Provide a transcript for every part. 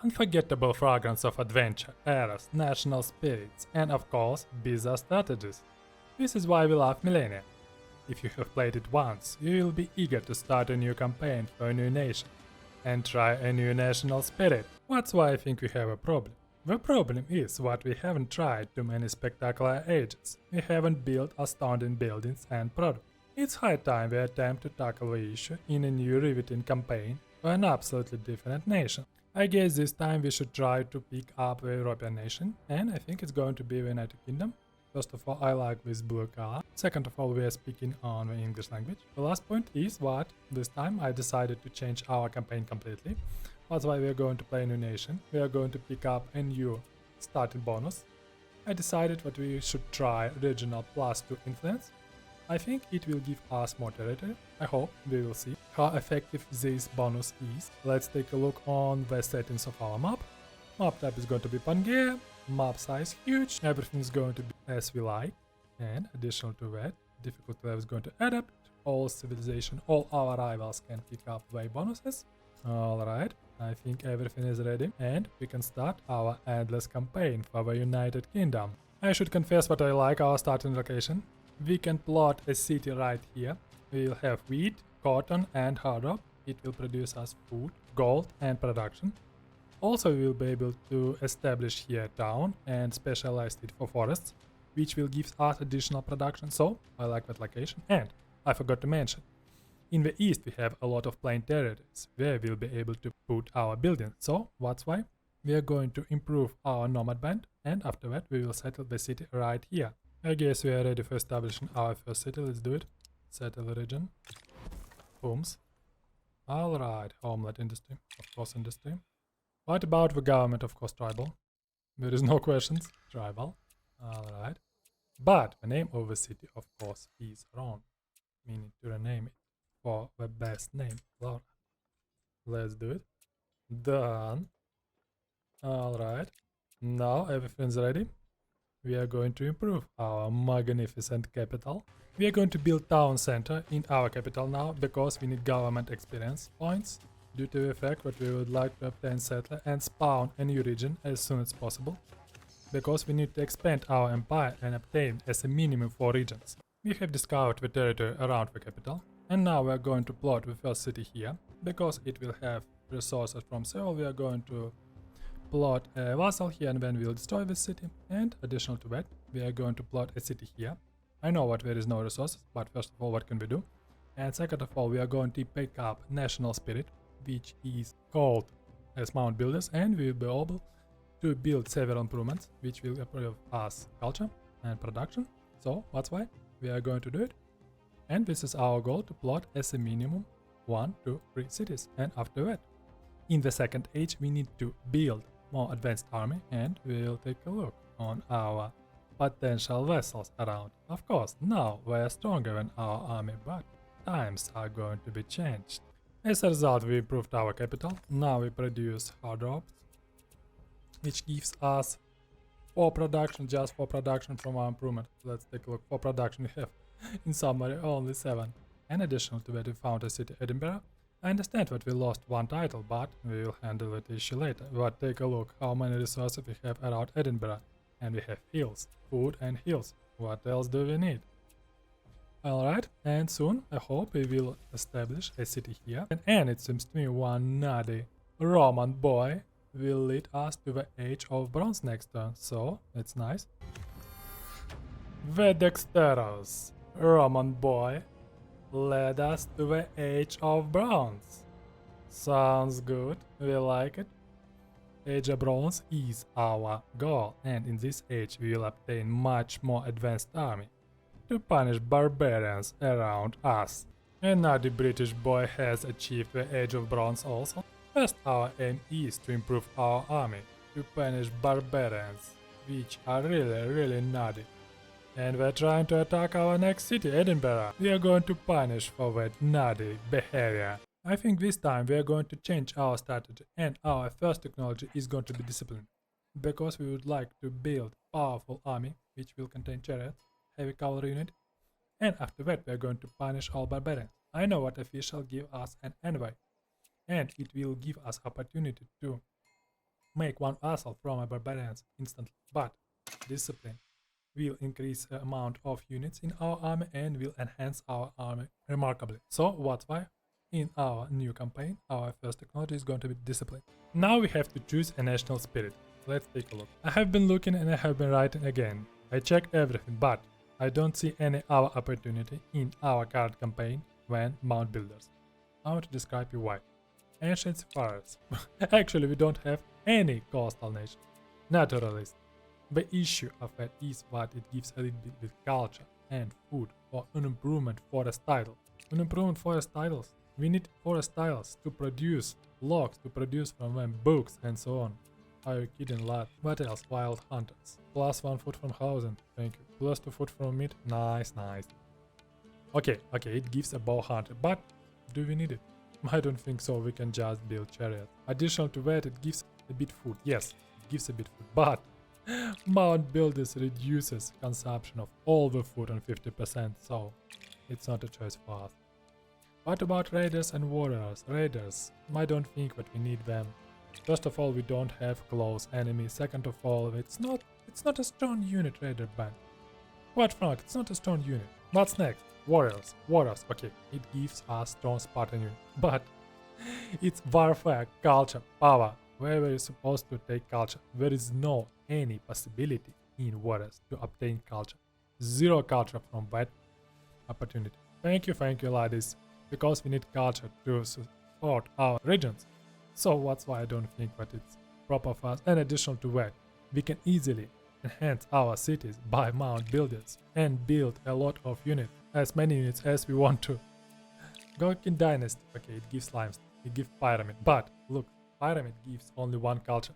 unforgettable fragrance of adventure, eros, national spirits, and of course, bizarre strategies. This is why we love Millennia. If you have played it once, you will be eager to start a new campaign for a new nation and try a new national spirit. That's why I think we have a problem. The problem is that we haven't tried too many spectacular ages. We haven't built astounding buildings and products. It's high time we attempt to tackle the issue in a new riveting campaign for an absolutely different nation. I guess this time we should try to pick up the European nation, and I think it's going to be the United Kingdom. First of all, I like this blue color. Second of all, we are speaking on the English language. The last point is that this time I decided to change our campaign completely. That's why we are going to play a new nation. We are going to pick up a new starting bonus. I decided that we should try regional +2 influence. I think it will give us more territory. I hope we will see how effective this bonus is. Let's take a look on the settings of our map. Map type is going to be Pangea. Map size huge. Everything is going to be as we like. And additional to that, difficulty level is going to adapt. All civilization, all our rivals can pick up their bonuses. Alright, I think everything is ready and we can start our endless campaign for the United Kingdom. I should confess that I like our starting location. We can plot a city right here. We will have wheat, cotton and hard rock. It will produce us food, gold and production. Also we will be able to establish here a town and specialize it for forests, which will give us additional production. So I like that location. And I forgot to mention, in the east we have a lot of plain territories where we'll be able to put our buildings. So that's why we are going to improve our nomad band, and after that we will settle the city right here. I guess we are ready for establishing our first city. Let's do it. Settle the region. Booms. Alright, homeland industry, of course industry. What about the government? Of course tribal. There is no questions. Tribal. Alright. But the name of the city of course is wrong. We need to rename it for the best name, Laura. Let's do it. Done. Alright. Now everything's ready. We are going to improve our magnificent capital. We are going to build town center in our capital now because we need government experience points due to the fact that we would like to obtain settler and spawn a new region as soon as possible, because we need to expand our empire and obtain as a minimum 4 regions. We have discovered the territory around the capital, and now we are going to plot the first city here because it will have resources from Seoul. We are going to plot a vassal here and then we'll destroy this city, and additional to that we are going to plot a city here. I know that there is no resources, but first of all, what can we do? And second of all, we are going to pick up national spirit, which is called as Mount Builders, and we will be able to build several improvements which will improve us culture and production. So that's why we are going to do it, and this is our goal, to plot as a minimum 1 to 3 cities. And after that, in the second age, we need to build more advanced army, and we'll take a look on our potential vessels around. Of course, now we are stronger than our army, but times are going to be changed. As a result, we improved our capital. Now we produce hard ropes, which gives us 4 production, just 4 production from our improvement. Let's take a look. 4 production we have. In summary, only 7. And additional to that, we found a city, Edinburgh. I understand that we lost 1 title, but we will handle that issue later. But take a look how many resources we have around Edinburgh. And we have hills, food and hills. What else do we need? Alright, and soon I hope we will establish a city here. And it seems to me one nutty Roman boy will lead us to the Age of Bronze next turn, so that's nice. The dexterous Roman boy led us to the Age of Bronze. Sounds good, we like it. Age of Bronze is our goal, and in this age we will obtain much more advanced army to punish barbarians around us. Another British boy has achieved the Age of Bronze also. First, our aim is to improve our army to punish barbarians, which are really nutty. And we're trying to attack our next city, Edinburgh. We are going to punish for that nutty behavior. I think this time we are going to change our strategy, and our first technology is going to be discipline, because we would like to build powerful army which will contain chariots, heavy cavalry unit, and after that we are going to punish all barbarians. I know what official give us an envoy, and it will give us opportunity to make one vassal from a barbarians instantly, but discipline will increase the amount of units in our army and will enhance our army remarkably. So that's why in our new campaign, our first technology is going to be discipline. Now we have to choose a national spirit. Let's take a look. I have been looking and I have been writing again. I checked everything, but I don't see any other opportunity in our current campaign when mound builders. I want to describe you why. Ancient seafarers. Actually, we don't have any coastal nation. Naturalist. The issue of it is that it gives a little bit with culture and food or unimprovement forest titles. Unimprovement forest titles. We need forest titles to produce logs, to produce from them books and so on. Are you kidding, lad? What else? Wild hunters. +1 food from housing. Thank you. +2 food from meat. Nice, nice. Okay, it gives a bow hunter, but do we need it? I don't think so. We can just build chariots. Additional to that, it gives a bit food. Yes, it gives a bit food, but mound builders reduces consumption of all the food on 50%, so it's not a choice for us. What about raiders and warriors? Raiders, I don't think that we need them. First of all, we don't have close enemies. Second of all, it's not a strong unit raider band. Quite frank, it's not a strong unit. What's next? Warriors. Warriors, okay, it gives us strong Spartan unit, but it's warfare, culture, power. Where were you supposed to take culture? There is no any possibility in warriors to obtain culture. Zero culture from that opportunity. Thank you, ladies, because we need culture to support our regions. So that's why I don't think that it's proper for us. And additional to that, we can easily enhance our cities by mound builders and build a lot of units, as many units as we want to. Gorkin dynasty, okay, it gives limestone, it gives pyramid, but look, pyramid gives only one culture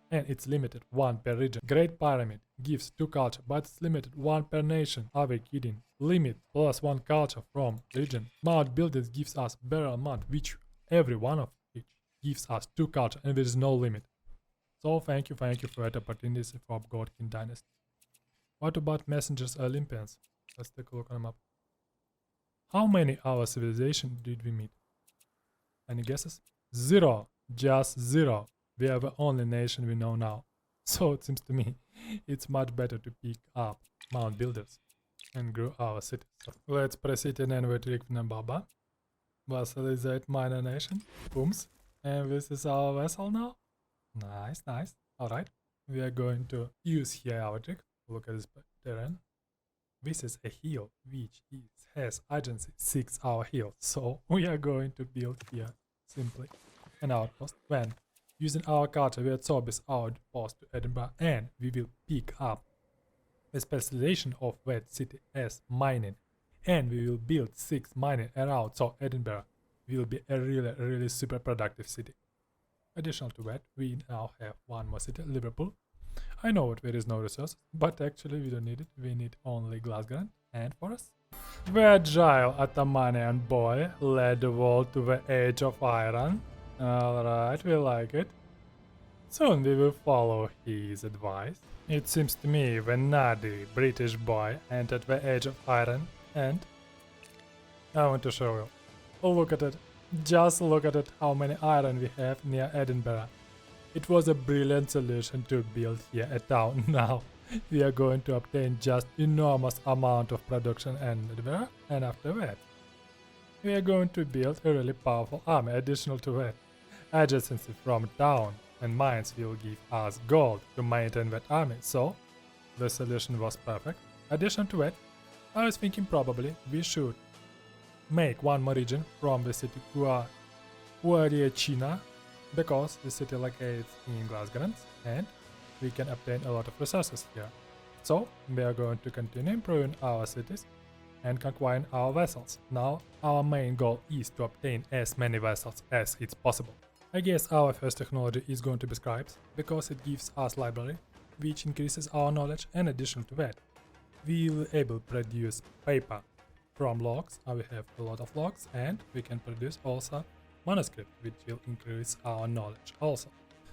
and it's limited 1 per region. Great pyramid gives 2 culture, but it's limited 1 per nation. Are we kidding? Limit +1 culture from region. Mound builders gives us barrel mount, which every one of which gives us 2 culture and there is no limit. So thank you for that opportunity for Gorkin dynasty. What about messengers Olympians? Let's take a look on the map. How many our civilization did we meet? Any guesses? 0. Just 0. We are the only nation we know now. So it seems to me it's much better to pick up mound builders and grow our cities. So let's proceed in Envoy to Baba. Vassalizate minor nation. Pounce. And this is our vessel now. Nice, nice. Alright. We are going to use here our trick. Look at this terrain. This is a hill which has agency 6 hour hill. So we are going to build here simply an outpost. When using our culture, we absorb this outpost to Edinburgh and we will pick up the specialization of that city as mining. And we will build 6 mining around, so Edinburgh will be a really super productive city. Additional to that, we now have one more city, Liverpool. I know that there is no resource, but actually we don't need it. We need only glass granite and forest. The agile Ottomanian boy led the world to the age of iron. Alright, we like it. Soon we will follow his advice. It seems to me the nerdy British boy entered the age of iron and I want to show you. Oh, look at it. Just look at it, how many iron we have near Edinburgh. It was a brilliant solution to build here a town. Now we are going to obtain just enormous amount of production in Edinburgh, and after that we are going to build a really powerful army. Additional to that, adjacency from town and mines will give us gold to maintain that army, so the solution was perfect. Additional to that, I was thinking probably we should make one more region from the city China, because the city locates in glass grants and we can obtain a lot of resources here. So we are going to continue improving our cities and conquering our vessels. Now our main goal is to obtain as many vessels as it's possible. I guess our first technology is going to be scribes, because it gives us library, which increases our knowledge, and additional to that, we will be able to produce paper from logs. We have a lot of logs, and we can produce also manuscript, which will increase our knowledge also.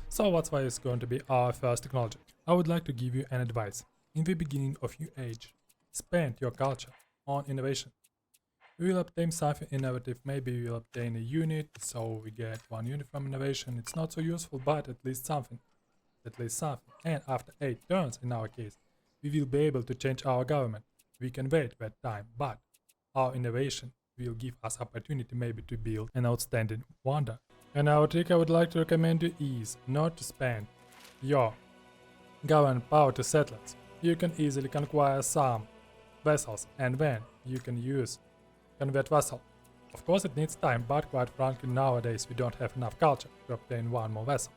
So that's why it's going to be our first technology. I would like to give you an advice. In the beginning of your age, spend your culture on innovation. We will obtain something innovative, maybe we will obtain a unit, so we get 1 unit from innovation. It's not so useful, but at least something. at least something, and after 8 turns in our case, we will be able to change our government. We can wait that time, but our innovation will give us opportunity maybe to build an outstanding wonder. Another trick I would like to recommend you is not to spend your government power to settlers. You can easily conquer some vessels and then you can use convert vessel. Of course it needs time, but quite frankly nowadays we don't have enough culture to obtain one more vessel.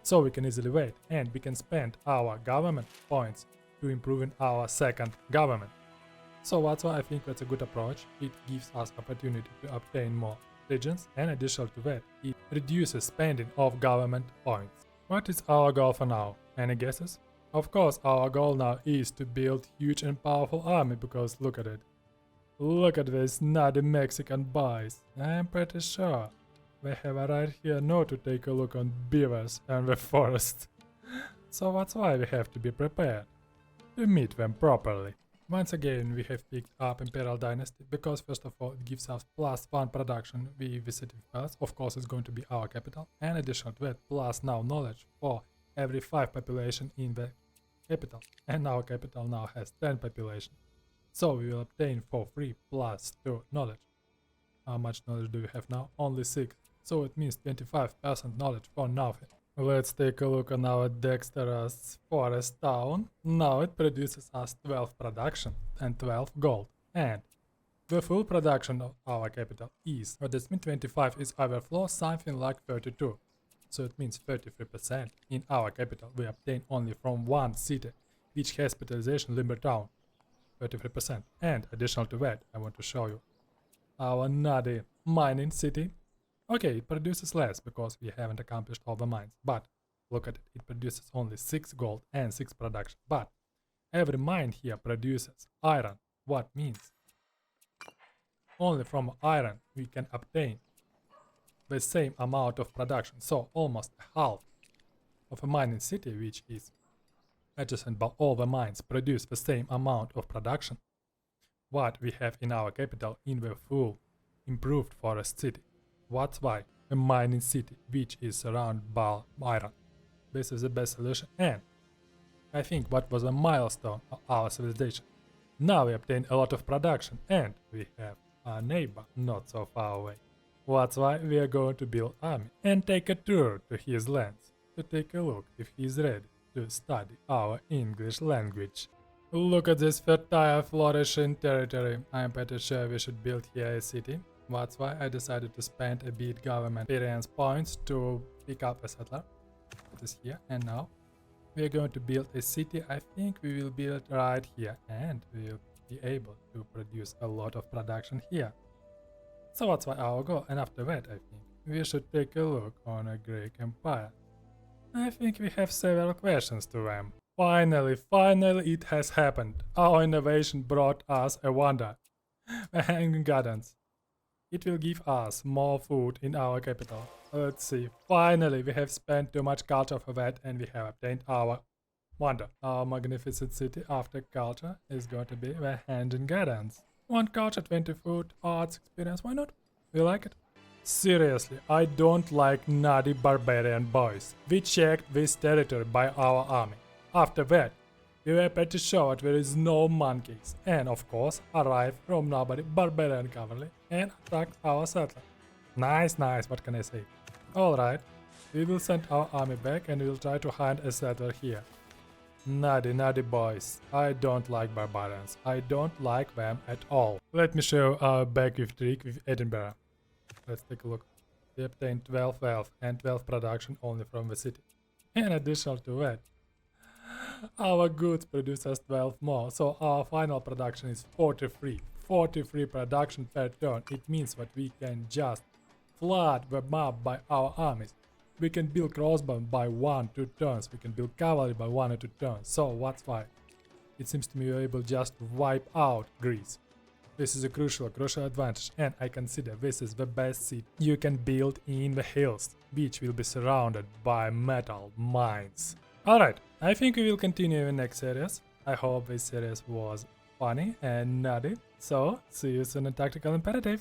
So we can easily wait and we can spend our government points to improving our second government. So that's why I think that's a good approach. It gives us opportunity to obtain more regions, and additional to that, it reduces spending of government points. What is our goal for now? Any guesses? Of course, our goal now is to build huge and powerful army, because look at it. Look at this nutty Mexican boys. I'm pretty sure they have a right here now to take a look on beavers and the forest. So that's why we have to be prepared to meet them properly. Once again, we have picked up Imperial dynasty because first of all it gives us +1 production we visited first. Of course it's going to be our capital, and additional to that plus now knowledge for every 5 population in the capital, and our capital now has 10 population. So we will obtain for free +2 knowledge. How much knowledge do we have now? Only 6. So it means 25% knowledge for nothing. Let's take a look on our dexterous forest town. Now it produces us 12 production and 12 gold. And the full production of our capital is, what does mean 25 is overflow, something like 32. So it means 33% in our capital we obtain only from one city, which has specialization limber town. 33%. And additional to that, I want to show you our nutty mining city. Okay, it produces less because we haven't accomplished all the mines, but look at it, it produces only 6 gold and 6 production. But every mine here produces iron. What means only from iron we can obtain the same amount of production. So almost half of a mining city, which is adjacent by all the mines, produce the same amount of production what we have in our capital in the full improved forest city. That's why a mining city which is surrounded by iron. This is the best solution, and I think what was a milestone of our civilization. Now we obtain a lot of production and we have a neighbor not so far away. That's why we are going to build army and take a tour to his lands to take a look if he is ready to study our English language. Look at this fertile flourishing territory. I'm pretty sure we should build here a city. That's why I decided to spend a bit government experience points to pick up a settler. It is here, and now we are going to build a city. I think we will build right here, and we will be able to produce a lot of production here. So that's why our goal, and after that I think we should take a look on a Greek Empire. I think we have several questions to them. Finally it has happened. Our innovation brought us a wonder. The Hanging Gardens. It will give us more food in our capital. Let's see. Finally, we have spent too much culture for that and we have obtained our wonder. Our magnificent city after culture is going to be the Hanging Gardens. 1 culture, 20 food, arts, experience, why not? We like it. Seriously, I don't like nutty barbarian boys. We checked this territory by our army. After that, we were pretty sure there is no monkeys, and of course arrived from nobody barbarian cavalry and attacked our settler. Nice, what can I say? Alright, we will send our army back and we will try to find a settler here. Nutty boys. I don't like barbarians. I don't like them at all. Let me show our back with trick with Edinburgh. Let's take a look. We obtained 12 wealth and 12 production only from the city. In addition to that, our goods produce us 12 more, so our final production is 43. 43 production per turn. It means that we can just flood the map by our armies. We can build crossbow by 1-2 turns. We can build cavalry by 1 or 2 turns. So that's why it seems to me we're able just to wipe out Greece. This is a crucial advantage, and I consider this is the best city you can build in the hills, which will be surrounded by metal mines. Alright, I think we will continue in the next series. I hope this series was funny and nutty. So, see you soon in Tactical Imperative.